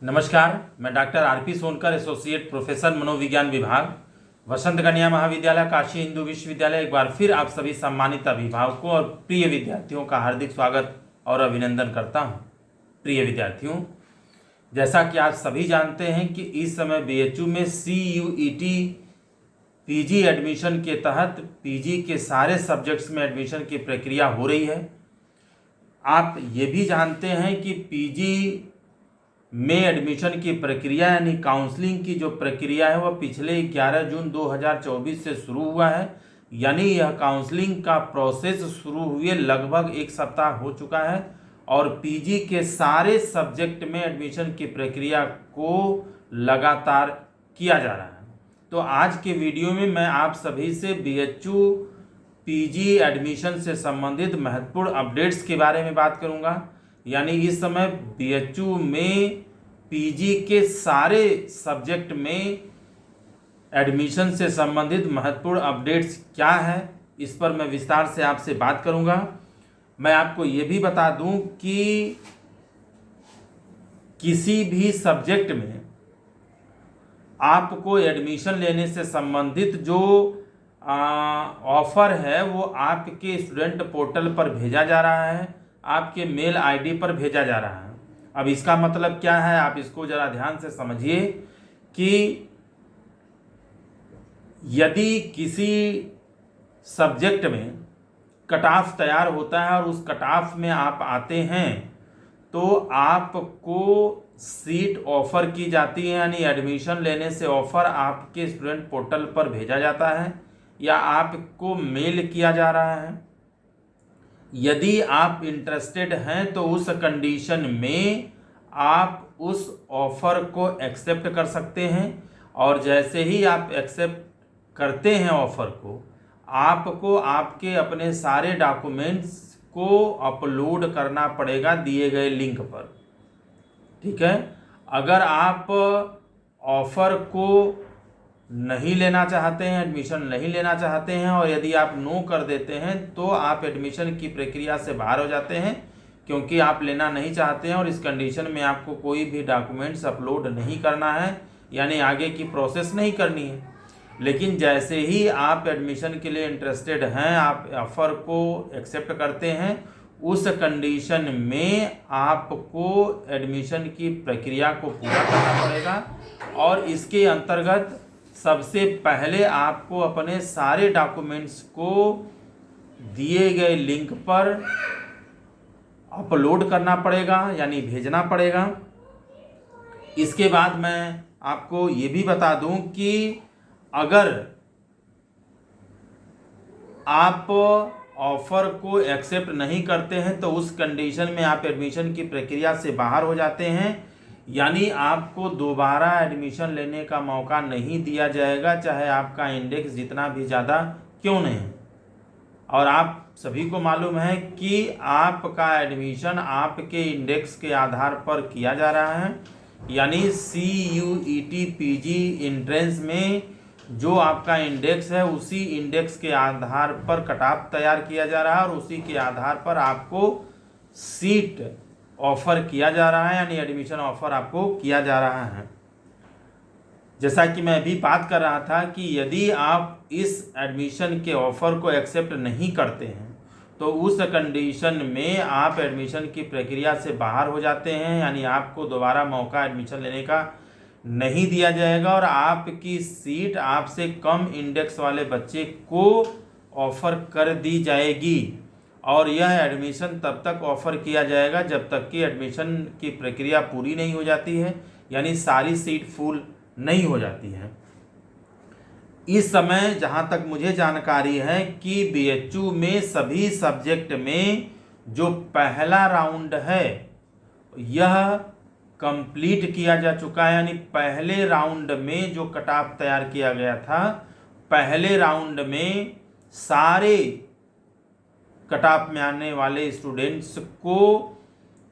नमस्कार, मैं doctor RP Sonkar, associate professor मनोविज्ञान विभाग, वसंत कन्या महाविद्यालय, काशी हिंदू विश्वविद्यालय। एक बार फिर आप सभी सम्मानित अभिभावकों और प्रिय विद्यार्थियों का हार्दिक स्वागत और अभिनंदन करता हूं। प्रिय विद्यार्थियों, जैसा कि आप सभी जानते हैं कि इस समय बीएचयू में CUET पीजी एडमिशन के तहत पीजी के सारे सब्जेक्ट्स में एडमिशन की प्रक्रिया हो रही है। आप ये भी जानते हैं कि पीजी में एडमिशन की प्रक्रिया यानी काउंसलिंग की जो प्रक्रिया है वह पिछले 11 जून 2024 से शुरू हुआ है। यानी यह काउंसलिंग का प्रोसेस शुरू हुए लगभग एक सप्ताह हो चुका है और पीजी के सारे सब्जेक्ट में एडमिशन की प्रक्रिया को लगातार किया जा रहा है। तो आज के वीडियो में मैं आप सभी से बीएचयू पीजी एडमिशन से संबंधित महत्वपूर्ण अपडेट्स के बारे में बात करूंगा। यानी इस समय बीएचयू में पीजी के सारे सब्जेक्ट में एडमिशन से संबंधित महत्वपूर्ण अपडेट्स क्या है, इस पर मैं विस्तार से आपसे बात करूंगा। मैं आपको ये भी बता दूं कि किसी भी सब्जेक्ट में आपको एडमिशन लेने से संबंधित जो ऑफर है वो आपके स्टूडेंट पोर्टल पर भेजा जा रहा है, आपके मेल आईडी पर भेजा जा रहा है। अब इसका मतलब क्या है, आप इसको जरा ध्यान से समझिए कि यदि किसी सब्जेक्ट में कट ऑफ तैयार होता है और उस कट ऑफ में आप आते हैं तो आपको सीट ऑफर की जाती है, यानी एडमिशन लेने से ऑफर आपके स्टूडेंट पोर्टल पर भेजा जाता है या आपको मेल किया जा रहा है। यदि आप इंटरेस्टेड हैं तो उस कंडीशन में आप उस ऑफर को एक्सेप्ट कर सकते हैं और जैसे ही आप एक्सेप्ट करते हैं ऑफर को, आपको आपके अपने सारे डॉक्यूमेंट्स को अपलोड करना पड़ेगा दिए गए लिंक पर। ठीक है, अगर आप ऑफर को नहीं लेना चाहते हैं, एडमिशन नहीं लेना चाहते हैं और यदि आप नो कर देते हैं तो आप एडमिशन की प्रक्रिया से बाहर हो जाते हैं, क्योंकि आप लेना नहीं चाहते हैं और इस कंडीशन में आपको कोई भी डॉक्यूमेंट्स अपलोड नहीं करना है, यानी आगे की प्रोसेस नहीं करनी है। लेकिन जैसे ही आप एडमिशन के लिए इंटरेस्टेड हैं, आप ऑफर को एक्सेप्ट करते हैं, उस कंडीशन में आपको एडमिशन की प्रक्रिया को पूरा करना पड़ेगा और इसके अंतर्गत सबसे पहले आपको अपने सारे डॉक्यूमेंट्स को दिए गए लिंक पर अपलोड करना पड़ेगा, यानी भेजना पड़ेगा। इसके बाद मैं आपको ये भी बता दूं कि अगर आप ऑफर को एक्सेप्ट नहीं करते हैं तो उस कंडीशन में आप एडमिशन की प्रक्रिया से बाहर हो जाते हैं, यानी आपको दोबारा एडमिशन लेने का मौका नहीं दिया जाएगा, चाहे आपका इंडेक्स जितना भी ज़्यादा क्यों नहीं। और आप सभी को मालूम है कि आपका एडमिशन आपके इंडेक्स के आधार पर किया जा रहा है, यानी CUET पीजी एंट्रेंस में जो आपका इंडेक्स है उसी इंडेक्स के आधार पर कट ऑफ तैयार किया जा रहा है और उसी के आधार पर आपको सीट ऑफर किया जा रहा है, यानी एडमिशन ऑफर आपको किया जा रहा है। जैसा कि मैं अभी बात कर रहा था कि यदि आप इस एडमिशन के ऑफर को एक्सेप्ट नहीं करते हैं तो उस कंडीशन में आप एडमिशन की प्रक्रिया से बाहर हो जाते हैं, यानी आपको दोबारा मौका एडमिशन लेने का नहीं दिया जाएगा और आपकी सीट आपसे कम इंडेक्स वाले बच्चे को ऑफर कर दी जाएगी और यह एडमिशन तब तक ऑफर किया जाएगा जब तक कि एडमिशन की प्रक्रिया पूरी नहीं हो जाती है, यानी सारी सीट फुल नहीं हो जाती है। इस समय जहां तक मुझे जानकारी है कि बीएचयू में सभी सब्जेक्ट में जो पहला राउंड है यह कंप्लीट किया जा चुका है, यानी पहले राउंड में जो कट ऑफ तैयार किया गया था, पहले राउंड में सारे कट ऑफ में आने वाले स्टूडेंट्स को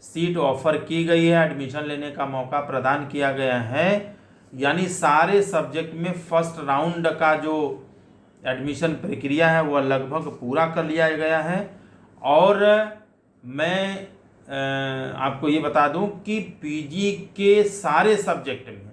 सीट ऑफर की गई है, एडमिशन लेने का मौका प्रदान किया गया है, यानी सारे सब्जेक्ट में फर्स्ट राउंड का जो एडमिशन प्रक्रिया है वह लगभग पूरा कर लिया गया है। और मैं आपको ये बता दूं कि पीजी के सारे सब्जेक्ट में,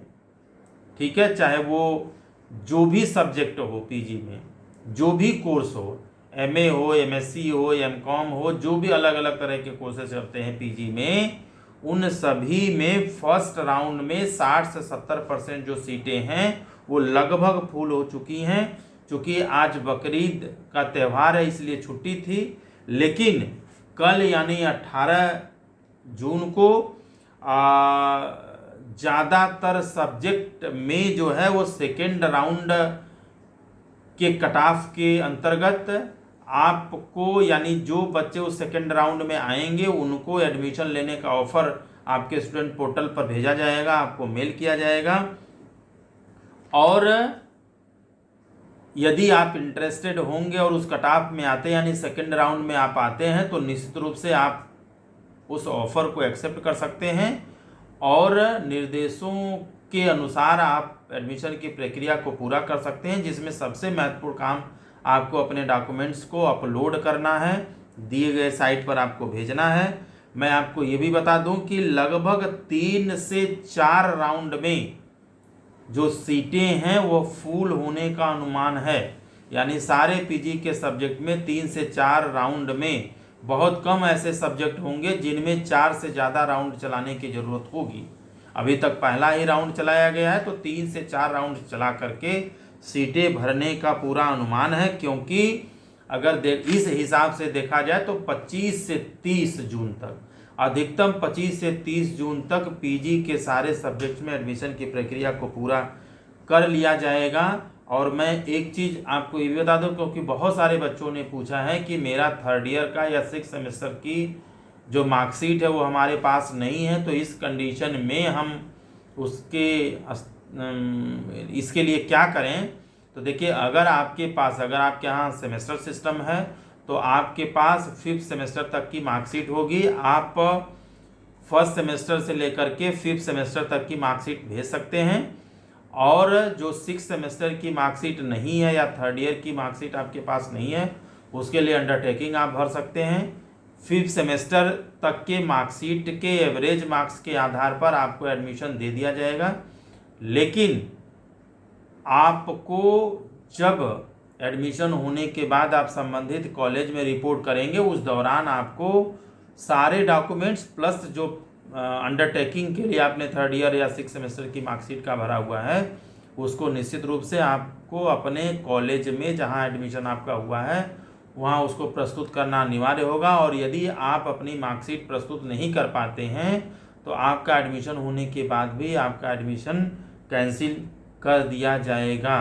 ठीक है, चाहे वो जो भी सब्जेक्ट हो पीजी में, जो भी कोर्स हो, एमए हो, एमएससी हो, एमकॉम हो, जो भी अलग अलग तरह के कोर्सेज होते हैं पीजी में, उन सभी में फर्स्ट राउंड में 60 से 70% जो सीटें हैं वो लगभग फुल हो चुकी हैं। चूँकि आज बकरीद का त्यौहार है इसलिए छुट्टी थी, लेकिन कल यानी 18 जून को ज़्यादातर सब्जेक्ट में जो है वो सेकेंड राउंड के कट ऑफ के अंतर्गत आपको, यानी जो बच्चे उस सेकेंड राउंड में आएंगे उनको एडमिशन लेने का ऑफर आपके स्टूडेंट पोर्टल पर भेजा जाएगा, आपको मेल किया जाएगा। और यदि आप इंटरेस्टेड होंगे और उस कट ऑफ में आते यानी सेकेंड राउंड में आप आते हैं तो निश्चित रूप से आप उस ऑफर को एक्सेप्ट कर सकते हैं और निर्देशों के अनुसार आप एडमिशन की प्रक्रिया को पूरा कर सकते हैं, जिसमें सबसे महत्वपूर्ण काम आपको अपने डॉक्यूमेंट्स को अपलोड करना है, दिए गए साइट पर आपको भेजना है। मैं आपको ये भी बता दूं कि लगभग 3 से 4 राउंड में जो सीटें हैं वो फुल होने का अनुमान है, यानी सारे पीजी के सब्जेक्ट में 3 से 4 राउंड में, बहुत कम ऐसे सब्जेक्ट होंगे जिनमें 4 से ज़्यादा राउंड चलाने की ज़रूरत होगी। अभी तक पहला ही राउंड चलाया गया है, तो 3 से 4 राउंड चला करके सीटें भरने का पूरा अनुमान है। क्योंकि अगर इस हिसाब से देखा जाए तो 25 से 30 जून तक, अधिकतम 25 से 30 जून तक पीजी के सारे सब्जेक्ट्स में एडमिशन की प्रक्रिया को पूरा कर लिया जाएगा। और मैं एक चीज़ आपको ये भी बता दूं, क्योंकि बहुत सारे बच्चों ने पूछा है कि मेरा थर्ड ईयर का या 6 सेमेस्टर की जो मार्कशीट है वो हमारे पास नहीं है, तो इस कंडीशन में हम इसके लिए क्या करें। तो देखिए, अगर आपके आपके यहाँ सेमेस्टर सिस्टम है तो आपके पास 5th सेमेस्टर तक की मार्कशीट होगी। आप फर्स्ट सेमेस्टर से लेकर के 5th सेमेस्टर तक की मार्कशीट भेज सकते हैं। और जो 6th सेमेस्टर की मार्कशीट नहीं है या थर्ड ईयर की मार्कशीट आपके पास नहीं है, उसके लिए अंडरटेकिंग आप भर सकते हैं। 5th सेमेस्टर तक के मार्कशीट के एवरेज मार्क्स के आधार पर आपको एडमिशन दे दिया जाएगा। लेकिन आपको जब एडमिशन होने के बाद आप संबंधित कॉलेज में रिपोर्ट करेंगे, उस दौरान आपको सारे डॉक्यूमेंट्स प्लस जो अंडरटेकिंग के लिए आपने थर्ड ईयर या 6th सेमेस्टर की मार्कशीट का भरा हुआ है, उसको निश्चित रूप से आपको अपने कॉलेज में जहां एडमिशन आपका हुआ है वहां उसको प्रस्तुत करना अनिवार्य होगा। और यदि आप अपनी मार्कशीट प्रस्तुत नहीं कर पाते हैं तो आपका एडमिशन होने के बाद भी आपका एडमिशन कैंसिल कर दिया जाएगा।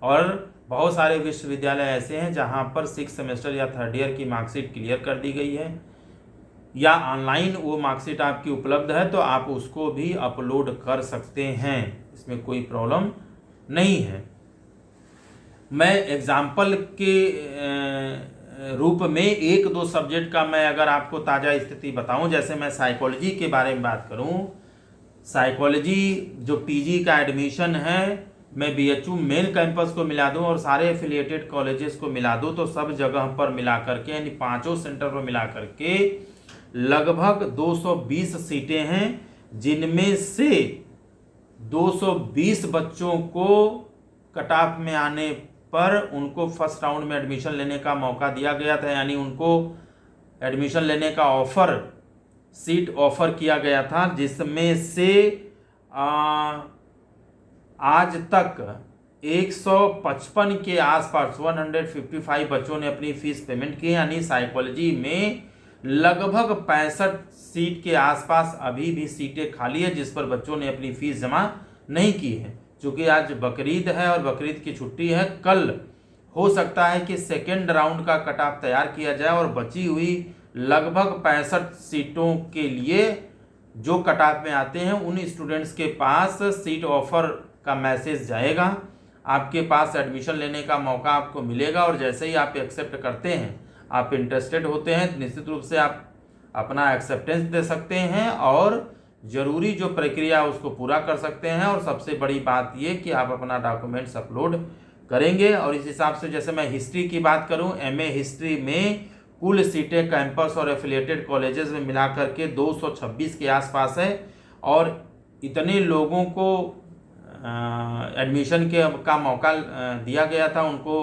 और बहुत सारे विश्वविद्यालय ऐसे हैं जहां पर 6th सेमेस्टर या थर्ड ईयर की मार्कशीट क्लियर कर दी गई है, या ऑनलाइन वो मार्कशीट आपकी उपलब्ध है तो आप उसको भी अपलोड कर सकते हैं, इसमें कोई प्रॉब्लम नहीं है। मैं एग्जाम्पल के रूप में 1-2 सब्जेक्ट का मैं अगर आपको ताज़ा स्थिति बताऊं, जैसे मैं साइकोलॉजी के बारे में बात करूं, साइकोलॉजी जो पीजी का एडमिशन है, मैं बीएचयू मेन कैंपस को मिला दूं और सारे एफिलिएटेड कॉलेजेस को मिला दूं तो सब जगह पर मिला करके, यानी 5 सेंटर पर मिला करके लगभग 220 सीटें हैं, जिनमें से 220 बच्चों को कट ऑफ में आने पर उनको फर्स्ट राउंड में एडमिशन लेने का मौका दिया गया था, यानी उनको एडमिशन लेने का सीट ऑफर किया गया था, जिसमें से आज तक 155 के आसपास 155 बच्चों ने अपनी फीस पेमेंट की, यानी साइकोलॉजी में लगभग 65 सीट के आसपास अभी भी सीटें खाली है जिस पर बच्चों ने अपनी फीस जमा नहीं की है। चूँकि आज बकरीद है और बकरीद की छुट्टी है, कल हो सकता है कि सेकेंड राउंड का कट ऑफ तैयार किया जाए और बची हुई लगभग 65 सीटों के लिए जो कट ऑफ में आते हैं उन स्टूडेंट्स के पास सीट ऑफर का मैसेज जाएगा, आपके पास एडमिशन लेने का मौका आपको मिलेगा। और जैसे ही आप एक्सेप्ट करते हैं, आप इंटरेस्टेड होते हैं, निश्चित रूप से आप अपना एक्सेप्टेंस दे सकते हैं और ज़रूरी जो प्रक्रिया उसको पूरा कर सकते हैं। और सबसे बड़ी बात ये कि आप अपना डॉक्यूमेंट्स अपलोड करेंगे। और इस हिसाब से जैसे मैं हिस्ट्री की बात करूं, एमए हिस्ट्री में कुल सीटें कैंपस और एफिलिएटेड कॉलेजेस में मिला करके 226 के आसपास है। और इतने लोगों को एडमिशन का मौका दिया गया था, उनको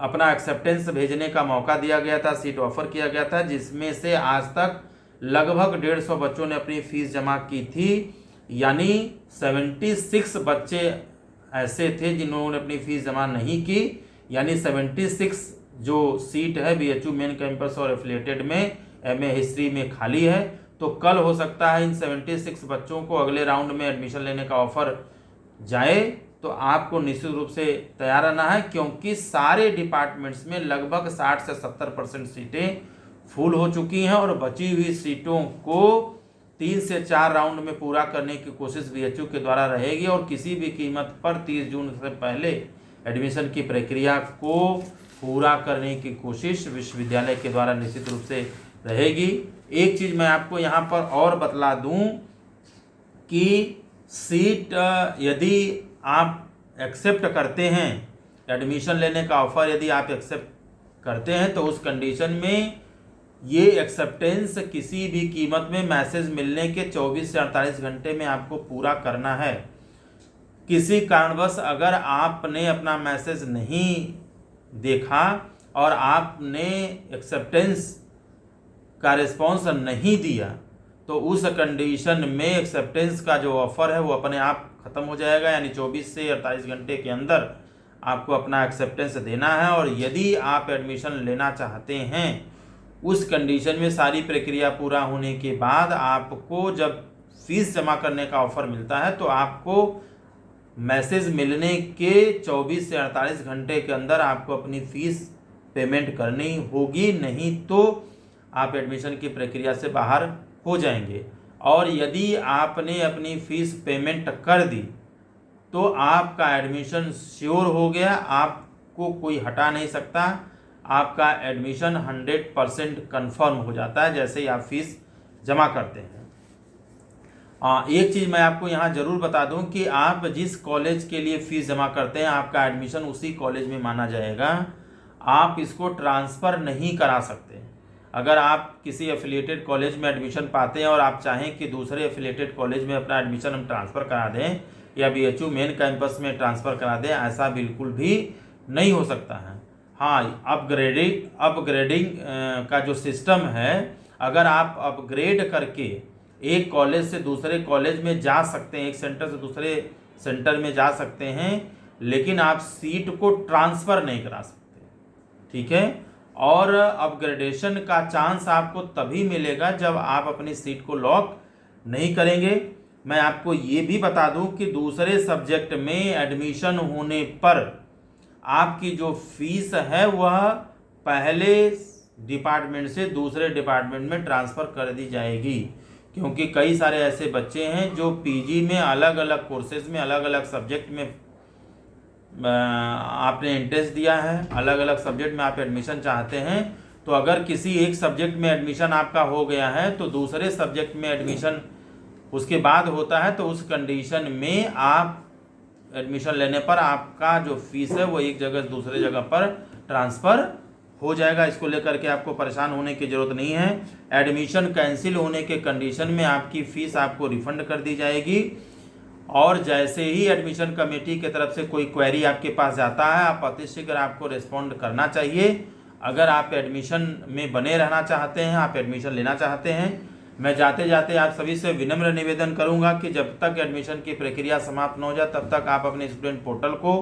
अपना एक्सेप्टेंस भेजने का मौका दिया गया था, सीट ऑफर किया गया था, जिसमें से आज तक लगभग 150 बच्चों ने अपनी फीस जमा की थी। यानी 76 बच्चे ऐसे थे जिन्होंने अपनी फीस जमा नहीं की। यानी 76 जो सीट है BHU मेन कैंपस और एफिलिएटेड में MA हिस्ट्री में खाली है। तो कल हो सकता है इन 76 बच्चों को अगले राउंड में एडमिशन लेने का ऑफर जाए। तो आपको निश्चित रूप से तैयार रहना है, क्योंकि सारे डिपार्टमेंट्स में लगभग 60 से 70% सीटें फुल हो चुकी हैं और बची हुई सीटों को 3 से 4 राउंड में पूरा करने की कोशिश BHU के द्वारा रहेगी। और किसी भी कीमत पर 30 जून से पहले एडमिशन की प्रक्रिया को पूरा करने की कोशिश विश्वविद्यालय के द्वारा निश्चित रूप से रहेगी। एक चीज़ मैं आपको यहाँ पर और बतला दूँ कि सीट यदि आप एक्सेप्ट करते हैं, एडमिशन लेने का ऑफर यदि आप एक्सेप्ट करते हैं, तो उस कंडीशन में ये एक्सेप्टेंस किसी भी कीमत में मैसेज मिलने के 24 से 48 घंटे में आपको पूरा करना है। किसी कारणवश अगर आपने अपना मैसेज नहीं देखा और आपने एक्सेप्टेंस का रिस्पॉन्स नहीं दिया, तो उस कंडीशन में एक्सेप्टेंस का जो ऑफर है वो अपने आप ख़त्म हो जाएगा। यानी 24 से 48 घंटे के अंदर आपको अपना एक्सेप्टेंस देना है। और यदि आप एडमिशन लेना चाहते हैं, उस कंडीशन में सारी प्रक्रिया पूरा होने के बाद आपको जब फीस जमा करने का ऑफर मिलता है, तो आपको मैसेज मिलने के 24 से 48 घंटे के अंदर आपको अपनी फ़ीस पेमेंट करनी होगी, नहीं तो आप एडमिशन की प्रक्रिया से बाहर हो जाएंगे। और यदि आपने अपनी फ़ीस पेमेंट कर दी तो आपका एडमिशन श्योर हो गया, आपको कोई हटा नहीं सकता, आपका एडमिशन 100% कन्फर्म हो जाता है जैसे ही आप फीस जमा करते हैं। एक चीज़ मैं आपको यहाँ ज़रूर बता दूँ कि आप जिस कॉलेज के लिए फ़ीस जमा करते हैं, आपका एडमिशन उसी कॉलेज में माना जाएगा। आप इसको ट्रांसफ़र नहीं करा सकते। अगर आप किसी एफिलिएटेड कॉलेज में एडमिशन पाते हैं और आप चाहें कि दूसरे एफिलिएटेड कॉलेज में अपना एडमिशन हम ट्रांसफ़र करा दें या BHU मेन कैंपस में ट्रांसफ़र करा दें, ऐसा बिल्कुल भी नहीं हो सकता है। हाँ, अपग्रेडिंग का जो सिस्टम है, अगर आप अपग्रेड करके एक कॉलेज से दूसरे कॉलेज में जा सकते हैं, एक सेंटर से दूसरे सेंटर में जा सकते हैं, लेकिन आप सीट को ट्रांसफ़र नहीं करा सकते, ठीक है। और अपग्रेडेशन का चांस आपको तभी मिलेगा जब आप अपनी सीट को लॉक नहीं करेंगे। मैं आपको ये भी बता दूं कि दूसरे सब्जेक्ट में एडमिशन होने पर आपकी जो फीस है वह पहले डिपार्टमेंट से दूसरे डिपार्टमेंट में ट्रांसफ़र कर दी जाएगी, क्योंकि कई सारे ऐसे बच्चे हैं जो PG में अलग अलग कोर्सेज में अलग अलग सब्जेक्ट में आपने इंटरेस्ट दिया है, अलग अलग सब्जेक्ट में आप एडमिशन चाहते हैं। तो अगर किसी एक सब्जेक्ट में एडमिशन आपका हो गया है तो दूसरे सब्जेक्ट में एडमिशन उसके बाद होता है, तो उस कंडीशन में आप एडमिशन लेने पर आपका जो फीस है वो एक जगह से दूसरे जगह पर ट्रांसफ़र हो जाएगा। इसको लेकर के आपको परेशान होने की ज़रूरत नहीं है। एडमिशन कैंसिल होने के कंडीशन में आपकी फ़ीस आपको रिफ़ंड कर दी जाएगी। और जैसे ही एडमिशन कमेटी की तरफ से कोई क्वेरी आपके पास जाता है, आप अतिशीघ्र आपको रिस्पॉन्ड करना चाहिए। अगर आप एडमिशन में बने रहना चाहते हैं, आप एडमिशन लेना चाहते हैं, मैं जाते जाते आप सभी से विनम्र निवेदन करूंगा कि जब तक एडमिशन की प्रक्रिया समाप्त न हो जाए तब तक आप अपने स्टूडेंट पोर्टल को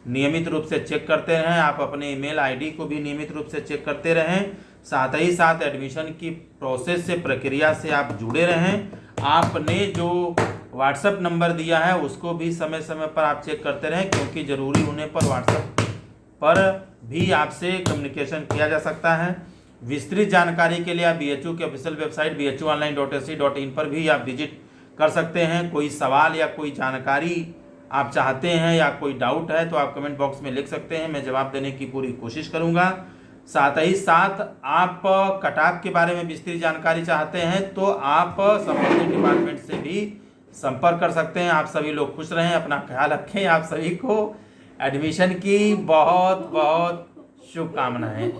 नियमित रूप से चेक करते रहें, आप अपने ईमेल आईडी को भी नियमित रूप से चेक करते रहें। साथ ही साथ एडमिशन की प्रोसेस से, प्रक्रिया से आप जुड़े रहें। आपने जो व्हाट्सएप नंबर दिया है उसको भी समय समय पर आप चेक करते रहें, क्योंकि ज़रूरी होने पर व्हाट्सएप पर भी आपसे कम्युनिकेशन किया जा सकता है। विस्तृत जानकारी के लिए आप BHU की ऑफिशियल वेबसाइट bhuonline.ac.in पर भी आप विजिट कर सकते हैं। कोई सवाल या कोई जानकारी आप चाहते हैं या कोई डाउट है तो आप कमेंट बॉक्स में लिख सकते हैं, मैं जवाब देने की पूरी कोशिश करूंगा। साथ ही साथ आप कटऑफ के बारे में विस्तृत जानकारी चाहते हैं तो आप संबंधित डिपार्टमेंट से भी संपर्क कर सकते हैं। आप सभी लोग खुश रहें, अपना ख्याल रखें। आप सभी को एडमिशन की बहुत बहुत शुभकामनाएं।